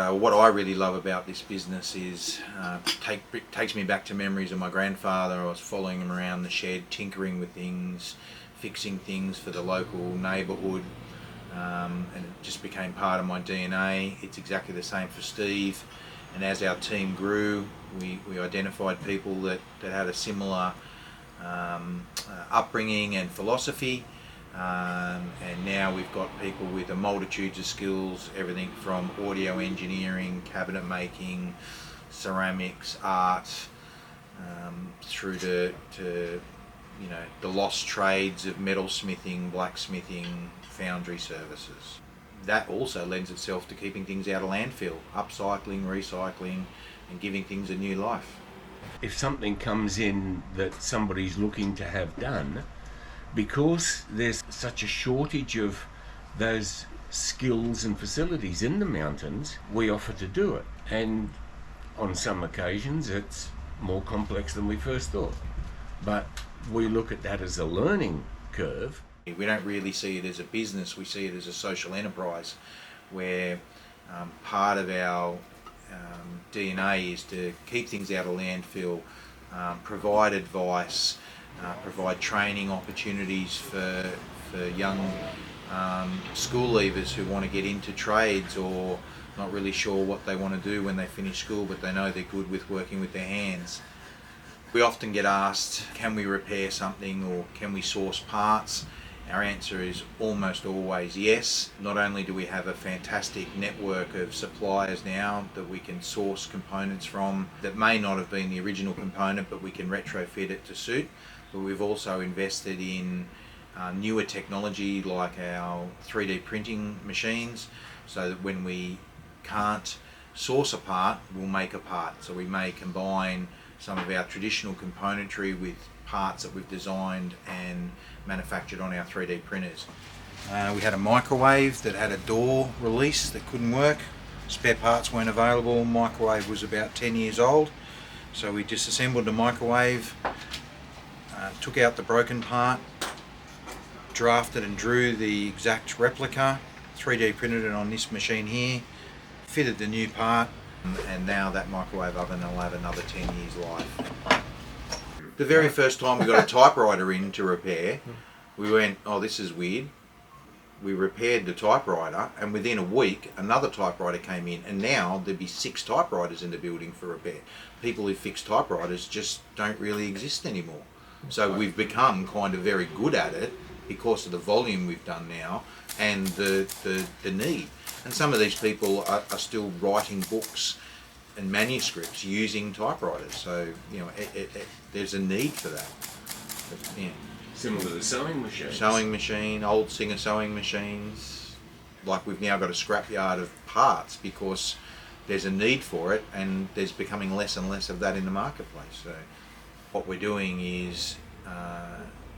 What I really love about this business is takes me back to memories of my grandfather. I was following him around the shed, tinkering with things, fixing things for the local neighbourhood, and it just became part of my DNA. It's exactly the same for Steve, and as our team grew, we identified people that had a similar upbringing and philosophy. And now we've got people with a multitude of skills, everything from audio engineering, cabinet making, ceramics, art, through to the lost trades of metalsmithing, blacksmithing, foundry services. That also lends itself to keeping things out of landfill, upcycling, recycling, and giving things a new life. If something comes in that somebody's looking to have done, because there's such a shortage of those skills and facilities in the mountains, we offer to do it. And on some occasions it's more complex than we first thought. But we look at that as a learning curve. We don't really see it as a business, we see it as a social enterprise where part of our DNA is to keep things out of landfill, provide advice, provide training opportunities for young school leavers who want to get into trades or not really sure what they want to do when they finish school, but they know they're good with working with their hands. We often get asked, can we repair something or can we source parts? Our answer is almost always yes. Not only do we have a fantastic network of suppliers now that we can source components from that may not have been the original component, but we can retrofit it to suit, but we've also invested in newer technology like our 3D printing machines, so that when we can't source a part, we'll make a part. So we may combine some of our traditional componentry with parts that we've designed and manufactured on our 3D printers. We had a microwave that had a door release that couldn't work. Spare parts weren't available. Microwave was about 10 years old. So we disassembled the microwave, took out the broken part, drafted and drew the exact replica, 3D printed it on this machine here, fitted the new part, and now that microwave oven will have another 10 years life. The very first time we got a typewriter in to repair, we went, oh, this is weird. We repaired the typewriter, and within a week another typewriter came in, and now there'd be 6 typewriters in the building for repair. People who fix typewriters just don't really exist anymore. So we've become kind of very good at it because of the volume we've done now and the need. And some of these people are still writing books and manuscripts using typewriters, so there's a need for that. But, yeah. Similar to the sewing machine. Sewing machine, old Singer sewing machines. Like we've now got a scrapyard of parts because there's a need for it, and there's becoming less and less of that in the marketplace. So what we're doing is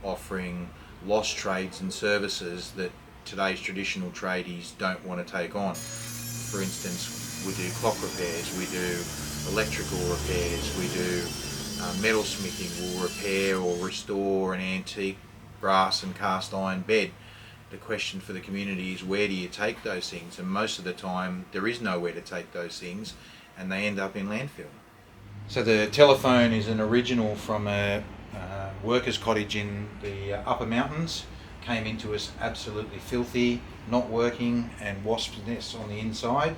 offering lost trades and services that today's traditional tradies don't want to take on. For instance, we do clock repairs, we do electrical repairs, we do metal smithing. We'll repair or restore an antique brass and cast iron bed. The question for the community is, where do you take those things? And most of the time there is nowhere to take those things, and they end up in landfill. So the telephone is an original from a workers' cottage in the upper mountains. Came into us absolutely filthy, not working, and wasp nests on the inside.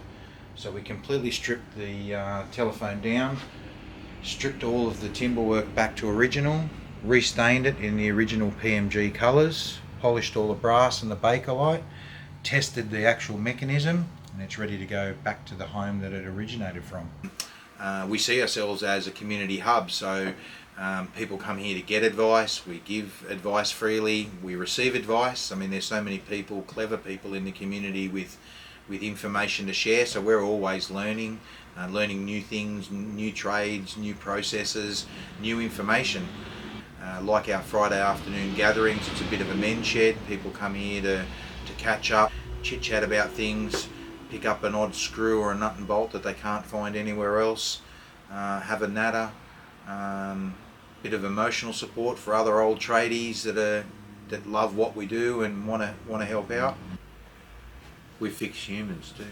So we completely stripped the telephone down, stripped all of the timber work back to original, restained it in the original PMG colours, polished all the brass and the Bakelite, tested the actual mechanism, and it's ready to go back to the home that it originated from. We see ourselves as a community hub, so people come here to get advice, we give advice freely, we receive advice. I mean, there's so many people, clever people in the community with information to share, so we're always learning new things, new trades, new processes, new information. Like our Friday afternoon gatherings, it's a bit of a men's shed. People come here to catch up, chit chat about things, pick up an odd screw or a nut and bolt that they can't find anywhere else, have a natter, bit of emotional support for other old tradies that love what we do and want to help out. We fix humans too.